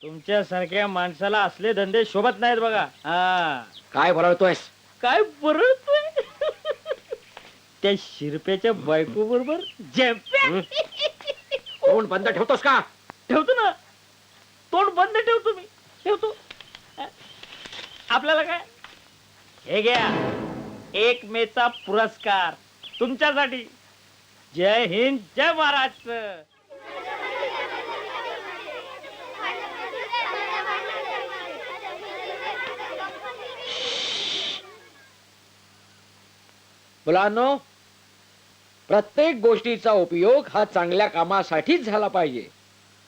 तुमच्यासारख्या माणसाला असले धंदे शोभत नाहीत बघा. हा काय बोलावतोयस? काय बरळतोय त्या शिरप्याच्या बायको बरोबर तोंड बंद ठेवतोस का? ठेवतो ना, तोंड बंद ठेवतो मी, ठेवतो. आपल्याला काय, हे घ्या 1 मेचा पुरस्कार तुमच्यासाठी. जय हिंद, जय महाराष्ट्र. मुलांनो, प्रत्येक गोष्टीचा उपयोग हा चांगल्या कामासाठीच झाला पाहिजे.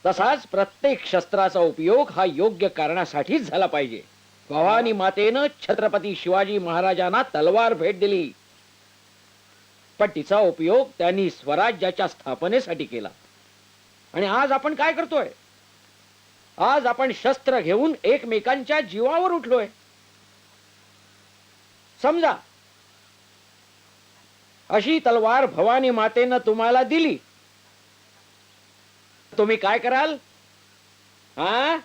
तसाच प्रत्येक शस्त्राचा उपयोग हा योग्य कारणासाठीच झाला पाहिजे. भवानी मातेनं छत्रपती शिवाजी महाराजांना तलवार भेट दिली, पण तिचा उपयोग त्यांनी स्वराज्याच्या स्थापनेसाठी केला. आणि आज आपण काय करतोय? आज आपण शस्त्र घेऊन एकमेकांच्या जीवावर उठलोय. समजा अशी तलवार भवानी मातेनं तुम्हाला दिली, तुम्ही काय कराल? हा,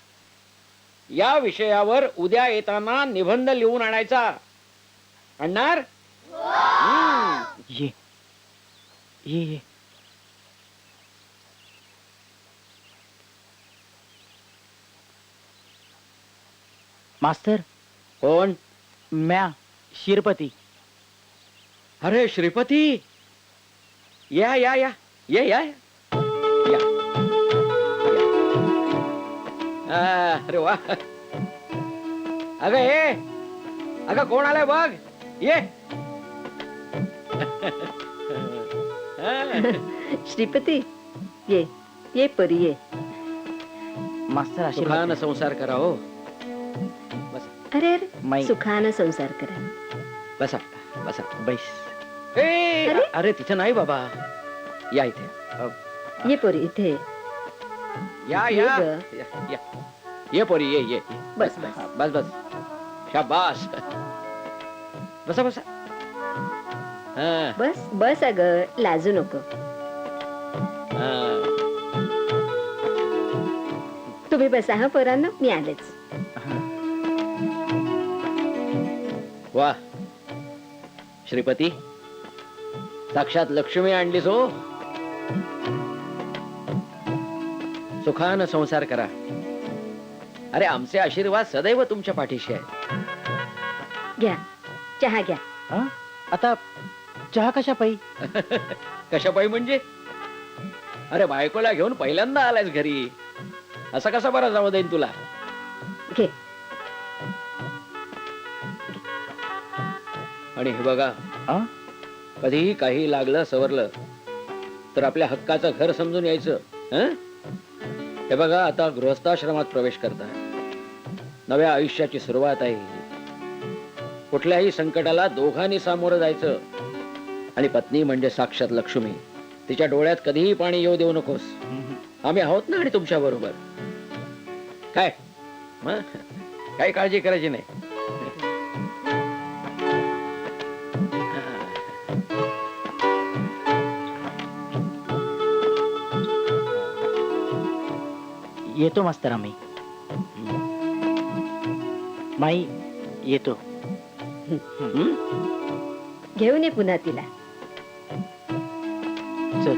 या विषयावर उद्या येताना निबंध लिहून आणायचा. आणणार? ये ये मास्तर. कोण? म्या शिरपती. अरे श्रीपती, या या या या या या. अरे वा. अगं ये, अगं कोण आलंय बघ, ये. श्रीपती, ये ये परी ये. मास्तर सुखानं संसार करा हो. बसा अरे अरे माई. सुखानं संसार करा. बसा बसा. बैस. ए, अरे? अरे तिथे नाही बाबा, या इथे. ये परी इथे. या ये या ग. या, या. ये पोरी, ये ये. बस बस. बस बस. शाबास. बसा बसा. हा, बस बस अग, लाजू नको. हा. तुम्ही बसा हा पोरांनो, मी आलेच. वा श्रीपती, साक्षात लक्ष्मी आणलीस हो. सुखानं संसार करा. अरे आमचे आशीर्वाद सदैव तुमच्या पाठीशी आहेत. घ्या चहा घ्या. हा? आता चहा कशा पायी? कशापायी म्हणजे? अरे बायकोला घेऊन पहिल्यांदा आलायस घरी, असं कसा बरा जाऊ देईन तुला? घे. आणि हे बघा, हा? कधीही काही लागलं सवरलं तर आपल्या हक्काचं घर समजून यायचं. हं? हे बघा, आता गृहस्थाश्रमात प्रवेश करताय, नव्या आयुष्याची सुरुवात आहे. कुठल्याही संकटाला दोघांनी सामोरं जायचं. आणि पत्नी म्हणजे साक्षात लक्ष्मी, तिच्या डोळ्यात कधीही पाणी येऊ देऊ नकोस. आम्ही आहोत ना आणि तुमच्या बरोबर. काय हं? काही काळजी करायची नाही. येतो मास्तर आम्ही. माई येतो. हं? घेऊन ये पुन्हा तिला. चल.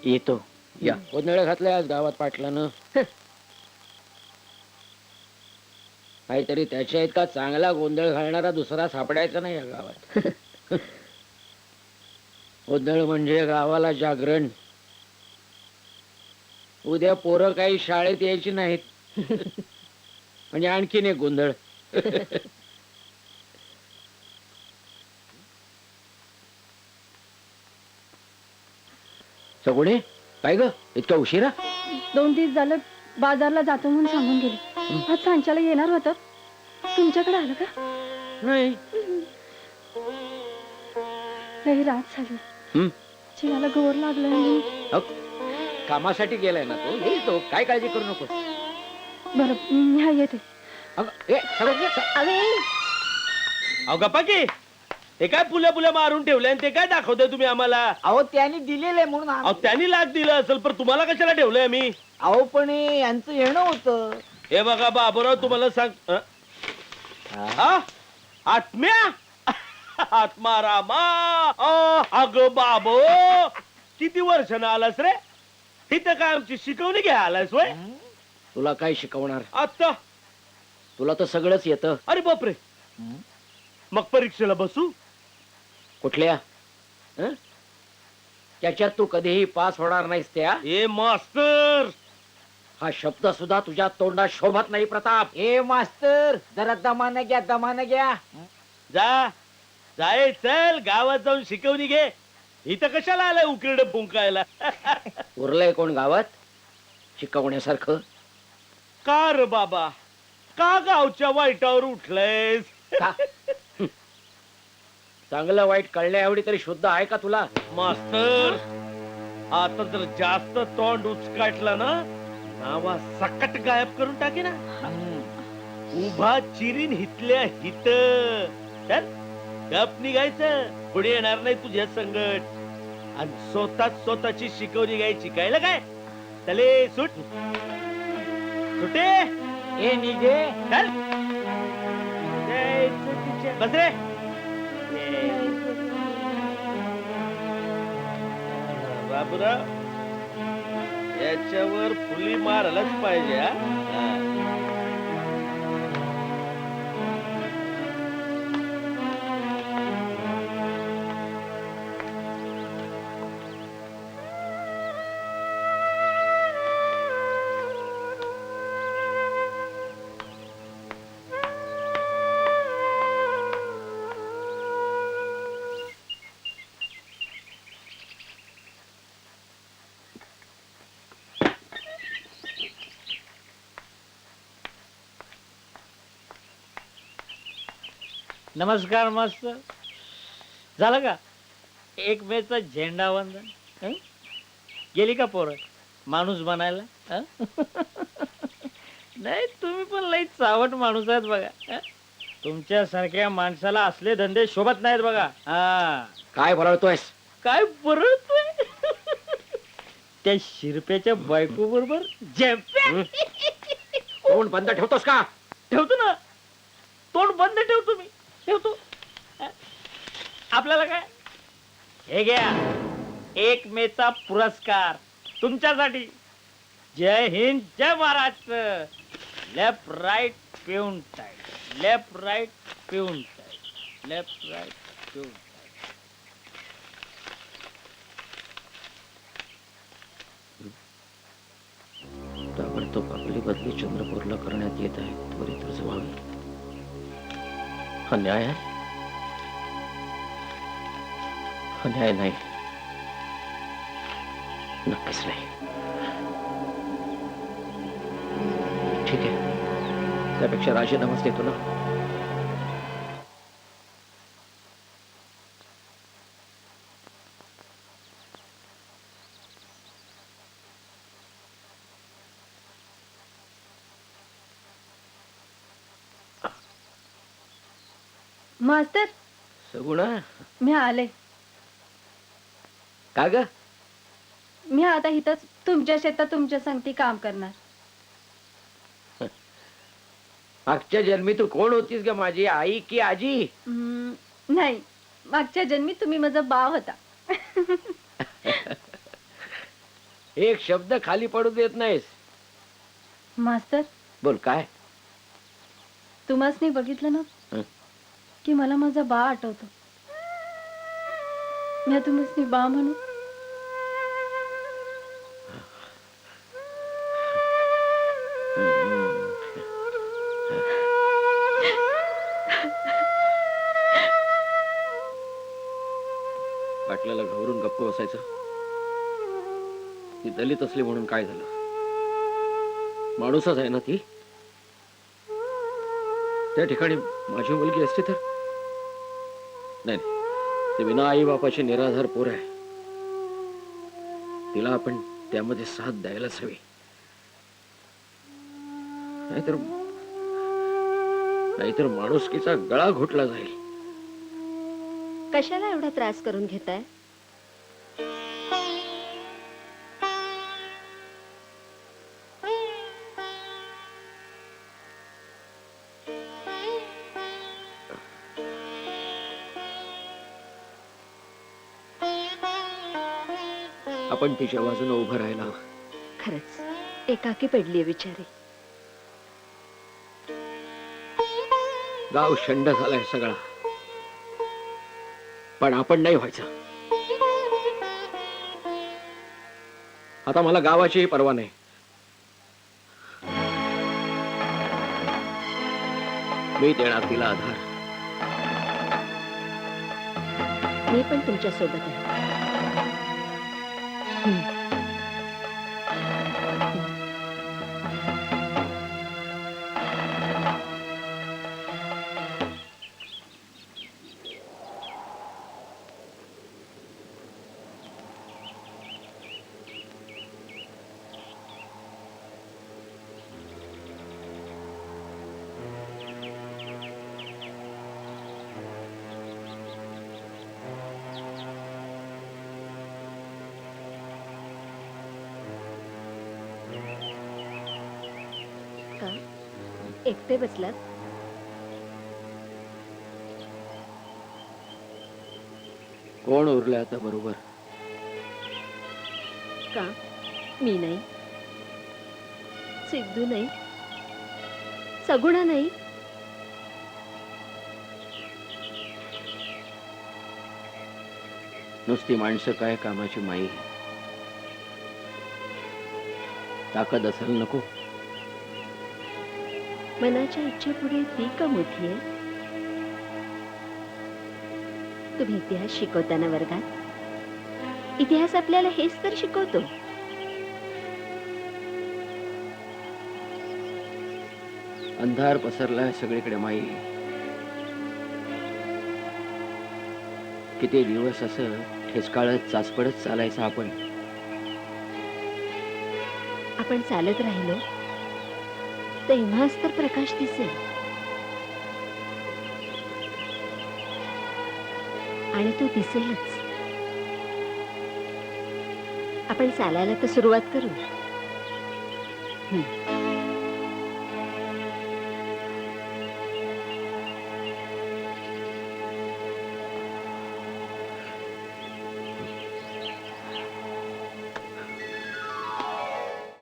येतो. या. गोंधळ घातलाय आज गावात पाटलानं. काहीतरी त्याच्या इतका चांगला गोंधळ घालणारा दुसरा सापडायचा नाही या गावात. गोंधळ म्हणजे गावाला जागरण. उद्या पोरं काही शाळेत यायची नाहीत म्हणजे आणखीन एक गोंधळ. सगुणे, काय ग इतका उशिरा? 2 दिवस झालं बाजारला जातो म्हणून सांगून गेले. आज सांच्याला येणार होतं, तुमच्याकडे आलं का? नाही. लई रात झाली. हं? चिनाला गोर लागलं. अहो, कामासाठी गेलाय ना तो, येईल तो, काय काळजी करू नको. बरं, ह्या येते. अगं, ए, सगळं- अरे अहो गप्पा की, हे काय पुल्या मारून ठेवले आणि ते काय दाखवतोय तुम्ही आम्हाला? अहो त्यांनी दिलेले म्हणून अहो त्यांनी लाच दिलं असेल पण तुम्हाला कशाला ठेवलंय आम्ही? अहो पण हे यांचं येणं होतं. हे बघा बाबूराव तुम्हाला सांग आत्म्या आत्मा रामा अग बाबो किती वर्षानं आलास रे? इथं काय आमची शिकवणी घ्या आलास वय? तुला काय शिकवणार? आता तुला तर सगळंच येतं. अरे बापरे, मग परीक्षेला बसू? कुठल्या हं? त्याच्यात तू कधीही पास होणार नाहीस. त्या ए मास्तर, हा शब्द सुद्धा तुझ्या तोंडात शोभत नाही प्रताप. ए मास्तर जरा दमानं घ्या. जा जाय चल गावात जाऊन शिकवणी घे. इथं कशाला आलाय उकिरड फुंकायला? उरलंय कोण गावात शिकवण्यासारखं? का र बाबा, का गावच्या वाईटावर उठलंयस? का? चांगलं वाईट कळण्या एवढी तरी शुद्ध आहे का तुला? मास्तर, आता जर जास्त तोंड उचकाटलं ना नावा सकट गायब करून टाके ना. उभा चिरीन हितल्या हित. चल गप निघायचं, पुढे येणार नाही तुझ्या संगट. आणि स्वतःची शिकवणी घ्यायची कळलं काय? चले सुट सुटे ए निघे. चल बस रे. बाबूराव याच्यावर फुली मारायलाच पाहिजे. हा? नमस्कार मास्तर. झालं का 1 मेचा झेंडा वंदन? हं? गेली का पोरं माणूस बनायला? हं? नाही तुम्ही पण लई चावट माणूस आहेत बघा. हं? तुमच्यासारख्या माणसाला असले धंदे शोभत नाहीत बघा. हा काय बोलतोयस? काय बरळतोय? त्या शिरप्याच्या बायको बरोबर तोंड बंद ठेवतोस का? ठेवतो ना, तोंड बंद ठेवतो मी, ठेवतो. आपल्याला काय, हे घ्या 1 मेचा पुरस्कार तुमच्यासाठी. जय हिंद, जय महाराष्ट्र. लेफ्ट राईट पिऊन टाईट, लेफ्ट राईट पिऊन टाईट, लेफ्ट राईट पिऊन टाईट. ताबडतोब आपली बदली चंद्रपूरला करण्यात येत आहे. त्वरित अर्ज व्हावी. हा न्याय आहे? हा न्याय नाही, नक्कीच नाही. ठीक आहे, त्यापेक्षा राजीनामाच देतो ना. मास्तर सगुणा, मी आले. का ग? मी आता इथंच तुमच्या शेतात तुमच्या संगती काम करणार. मागच्या जन्मी तू कोण होतीस ग? माझी आई की आजी? नाही, मागच्या जन्मी तुम्ही माझा बाव होता. एक शब्द खाली पडू देत नाहीस. मास्तर, बोल काय? तुम्हासनी बघितलं ना हं. की मला माझा बा आठवतो. मी तुम्हासनी बा म्हणू? वाटल्याला घाबरून गप्प बसायचं. ती दलित असली म्हणून काय झालं? माणूसच आहे ना ती. त्या ठिकाणी माझी मुलगी असते तर नाही, ते विना आई बापाची निराधार पोर आहे. तिला आपण त्यामध्ये साथ द्यायलाच हवी. नाहीतर माणुसकीचा गळा घोटला जाईल. कशाला एवढा त्रास करून घेताय? आपण तिच्या बाजूने उभं राहायला हवं. खरंच एकाकी पडलीये बिचारी. गाव शंड झालाय सगळा, पण आपण नाही व्हायचं. आता मला गावाचीही पर्वा नाही. मी देणार तिला आधार. मी पण तुमच्या सोबत आहे. का एकटे बसलात? कोण उरलं आता बरोबर? का मी नाही, सिद्धू नाही, सगुणा नाही? नुसती माणसं काय कामाची माई. ताकद असेल नको? मनाच्या इच्छेपुढे ती का मोठी आहे? तुम्ही इतिहास शिकवताना वर्गात इतिहास आपल्याला हेच तर शिकवतो. अंधार पसरलाय सगळीकडे माई. किती दिवस असं ठेचकाळत चाचपडत चालायचं आपण. आपण चालत राहिलो तेव्हाच तर प्रकाश दिसेल. आणि तो दिसेलच. आपण चालायला तर सुरुवात करू.